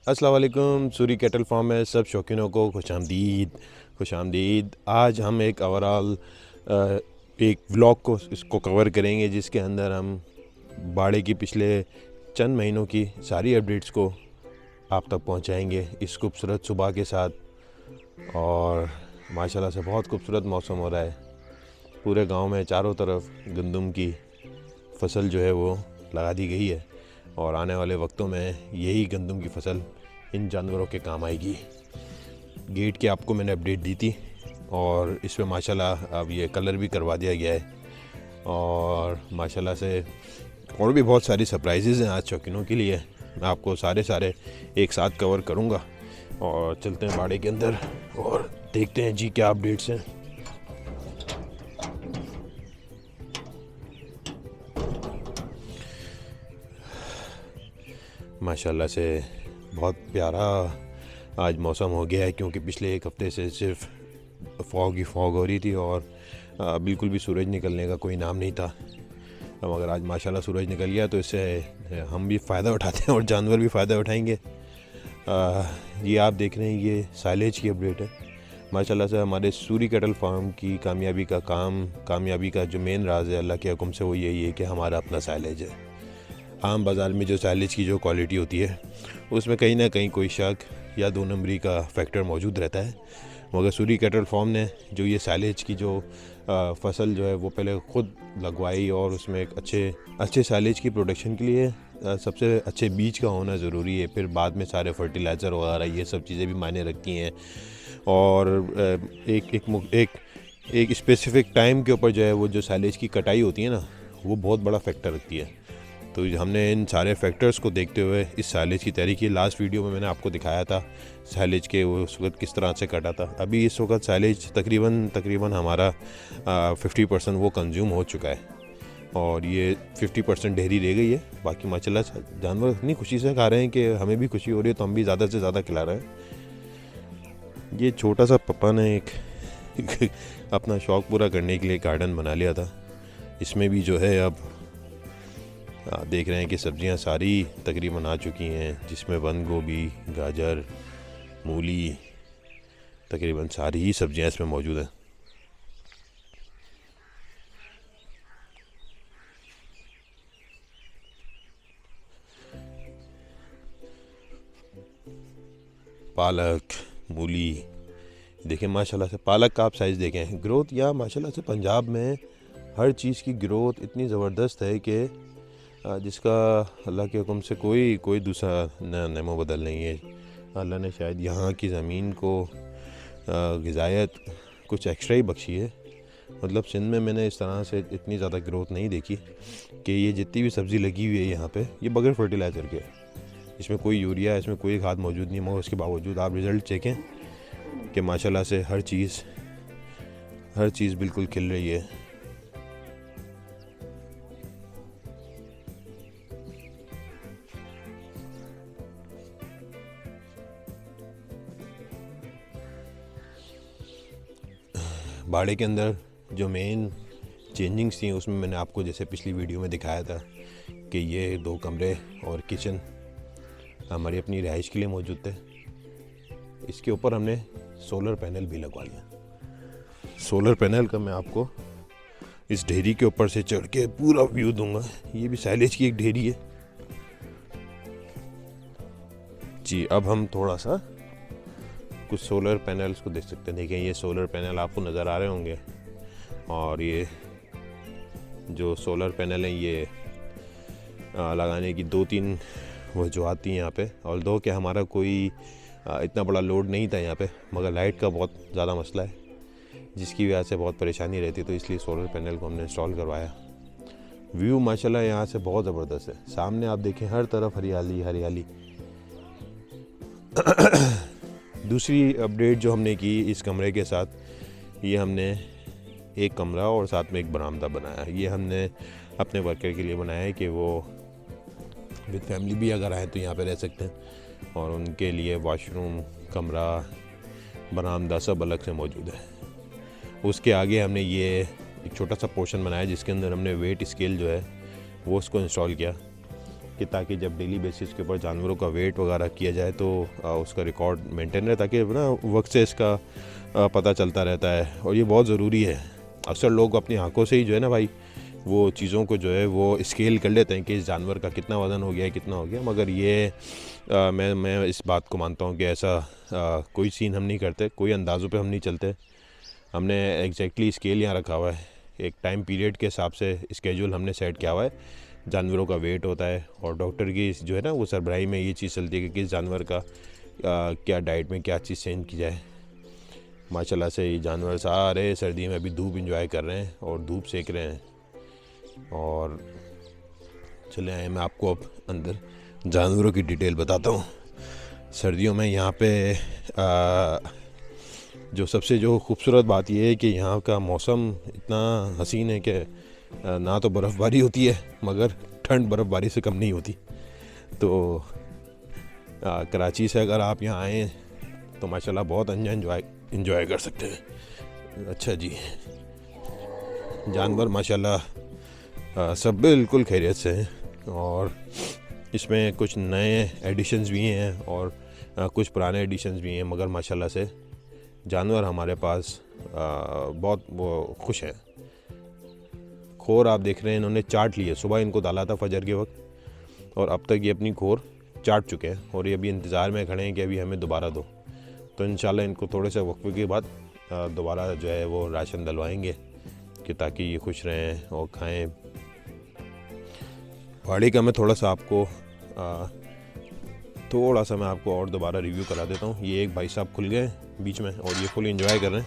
अस्सलाम वालेकुम। Suri cattle farm में सब शौकीनों को खुश आमदीद। आज हम एक ओवरऑल एक व्लॉग को इसको कवर करेंगे, जिसके अंदर हम बाड़े की पिछले चंद महीनों की सारी अपडेट्स को आप तक पहुंचाएंगे इस खूबसूरत सुबह के साथ। और माशाल्लाह से बहुत खूबसूरत मौसम हो रहा है। पूरे गांव में चारों तरफ गंदम की फसल जो है वो लगा दी गई है, और आने वाले वक्तों में यही गंदम की फसल इन जानवरों के काम आएगी। गेट की आपको मैंने अपडेट दी थी, और इसमें माशाल्लाह अब ये कलर भी करवा दिया गया है, और माशाल्लाह से और भी बहुत सारी सरप्राइजेज़ हैं आज शौकीनों के लिए। मैं आपको सारे एक साथ कवर करूँगा, और चलते हैं बाड़े के अंदर और देखते हैं जी क्या अपडेट्स हैं। माशाल्लाह से बहुत प्यारा आज मौसम हो गया है, क्योंकि पिछले एक हफ़्ते से सिर्फ फॉग ही फॉग हो रही थी, और बिल्कुल भी सूरज निकलने का कोई नाम नहीं था। अब अगर आज माशाल्लाह सूरज निकल गया तो इससे हम भी फ़ायदा उठाते हैं और जानवर भी फ़ायदा उठाएंगे। ये आप देख रहे हैं, ये साइलेज की अपडेट है। माशाल्लाह से हमारे सूरी कैटल फार्म की कामयाबी का जो मेन राज है अल्लाह के हुक्म से, वो यही है कि हमारा अपना साइलेज है। आम बाज़ार में जो साइलेज की जो क्वालिटी होती है उसमें कहीं ना कहीं कोई शक या दो नंबरी का फैक्टर मौजूद रहता है, मगर सूरी कैटल फार्म ने जो ये साइलेज की जो फसल जो है वो पहले ख़ुद लगवाई, और उसमें एक अच्छे साइलेज की प्रोडक्शन के लिए सबसे अच्छे बीज का होना ज़रूरी है। फिर बाद में सारे फर्टिलाइज़र वगैरह ये सब चीज़ें भी मायने रखती हैं, और एक स्पेसिफ़िक टाइम के ऊपर जो है वो जो साइलेज की कटाई होती है ना, वो बहुत बड़ा फैक्टर रखती है। तो हमने इन सारे फैक्टर्स को देखते हुए इस साइलेज की तैयारी की। लास्ट वीडियो में मैंने आपको दिखाया था साइलेज के वो उस वक्त किस तरह से कटा था। अभी इस वक्त साइलेज तकरीबन हमारा 50% वो कंज्यूम हो चुका है, और ये 50% ढेरी रह गई है। बाकी माशाल्लाह जानवर इतनी खुशी से खा रहे हैं कि हमें भी खुशी हो रही है, तो हम भी ज़्यादा से ज़्यादा खिला रहे हैं। ये छोटा सा पप्पा ने एक अपना शौक़ पूरा करने के लिए गार्डन बना लिया था। इसमें भी जो है अब देख रहे हैं कि सब्जियां सारी तकरीबन आ चुकी हैं, जिसमें बंद गोभी, गाजर, मूली, तकरीबन सारी ही सब्जियां इसमें मौजूद हैं। पालक, मूली देखें माशाल्लाह से। पालक का आप साइज़ देखें, ग्रोथ या माशाल्लाह से पंजाब में हर चीज़ की ग्रोथ इतनी ज़बरदस्त है कि जिसका अल्लाह के हुक्म से कोई दूसरा नमो बदल नहीं है। अल्लाह ने शायद यहाँ की ज़मीन को ग़िज़ायत कुछ एक्स्ट्रा ही बख्शी है। मतलब सिंध में मैंने इस तरह से इतनी ज़्यादा ग्रोथ नहीं देखी कि ये जितनी भी सब्ज़ी लगी हुई है यहाँ पे, ये बगैर फर्टिलाइज़र के, इसमें कोई यूरिया, इसमें कोई खाद मौजूद नहीं, मगर उसके बावजूद आप रिज़ल्ट चेकें कि माशाल्लाह से हर चीज़ बिल्कुल खिल रही है। बाड़े के अंदर जो मेन चेंजिंग्स थी उसमें मैंने आपको जैसे पिछली वीडियो में दिखाया था कि ये 2 कमरे और किचन हमारी अपनी रिहाइश के लिए मौजूद थे। इसके ऊपर हमने सोलर पैनल भी लगवा लिया। सोलर पैनल का मैं आपको इस ढेरी के ऊपर से चढ़ के पूरा व्यू दूंगा। ये भी साइलेज की एक ढेरी है जी। अब हम थोड़ा सा कुछ सोलर पैनल्स को देख सकते हैं। देखें, ये सोलर पैनल आपको नज़र आ रहे होंगे, और ये जो सोलर पैनल हैं ये लगाने की 2-3 वजूहत थी यहाँ पे। और दो कि हमारा कोई इतना बड़ा लोड नहीं था यहाँ पे, मगर लाइट का बहुत ज़्यादा मसला है, जिसकी वजह से बहुत परेशानी रहती, तो इसलिए सोलर पैनल को हमने इंस्टॉल करवाया। व्यू माशाल्लाह यहाँ से बहुत ज़बरदस्त है। सामने आप देखें हर तरफ हरियाली हरियाली। दूसरी अपडेट जो हमने की इस कमरे के साथ, ये हमने एक कमरा और साथ में एक बरामदा बनाया। ये हमने अपने वर्कर के लिए बनाया है कि वो विद फैमिली भी अगर आए तो यहाँ पे रह सकते हैं, और उनके लिए वॉशरूम, कमरा, बरामदा सब अलग से मौजूद है। उसके आगे हमने ये एक छोटा सा पोर्शन बनाया जिसके अंदर हमने वेट स्केल जो है वो उसको इंस्टॉल किया, कि ताकि जब डेली बेसिस के ऊपर जानवरों का वेट वगैरह किया जाए तो उसका रिकॉर्ड मेंटेन रहे, ताकि ना वक्त से इसका पता चलता रहता है। और ये बहुत ज़रूरी है। अक्सर लोग अपनी आंखों से ही जो है ना भाई वो चीज़ों को जो है वो स्केल कर लेते हैं कि इस जानवर का कितना वज़न हो गया है, कितना हो गया, मगर ये मैं इस बात को मानता हूँ कि ऐसा कोई सीन हम नहीं करते, कोई अंदाज़ों पे हम नहीं चलते। हमने एग्जैक्टली स्केल यहाँ रखा हुआ है, एक टाइम पीरियड के हिसाब से स्केड्यूल हमने सेट किया हुआ है। जानवरों का वेट होता है और डॉक्टर की जो है ना वो सरबराही में ये चीज़ चलती है कि किस जानवर का क्या डाइट में क्या चीज़ चेंज की जाए। माशाल्लाह से ये जानवर सारे सर्दी में अभी धूप एंजॉय कर रहे हैं और धूप सेक रहे हैं। और चले आए, मैं आपको अब अंदर जानवरों की डिटेल बताता हूँ। सर्दियों में यहाँ पे जो सबसे जो खूबसूरत बात यह है कि यहाँ का मौसम इतना हसीन है कि ना तो बर्फ़बारी होती है मगर ठंड बर्फ़बारी से कम नहीं होती। तो कराची से अगर आप यहाँ आएँ तो माशाल्लाह बहुत एंजॉय कर सकते हैं। अच्छा जी, जानवर माशाल्लाह सब बिल्कुल खैरियत से हैं और इसमें कुछ नए एडिशंस भी हैं और कुछ पुराने एडिशंस भी हैं, मगर माशाल्लाह से जानवर हमारे पास बहुत वो खुश हैं। खोर आप देख रहे हैं इन्होंने चाट ली है, सुबह इनको डाला था फजर के वक्त और अब तक ये अपनी खोर चाट चुके हैं और ये अभी इंतज़ार में खड़े हैं कि अभी हमें दोबारा दो। तो इंशाल्लाह इनको थोड़े से वक्फे के बाद दोबारा जो है वो राशन डलवाएंगे कि ताकि ये खुश रहें और खाएं। पहाड़ी का मैं थोड़ा सा मैं आपको और दोबारा रिव्यू करा देता हूँ। ये एक भाई साहब खुल गए बीच में और ये फुल एंजॉय कर रहे हैं।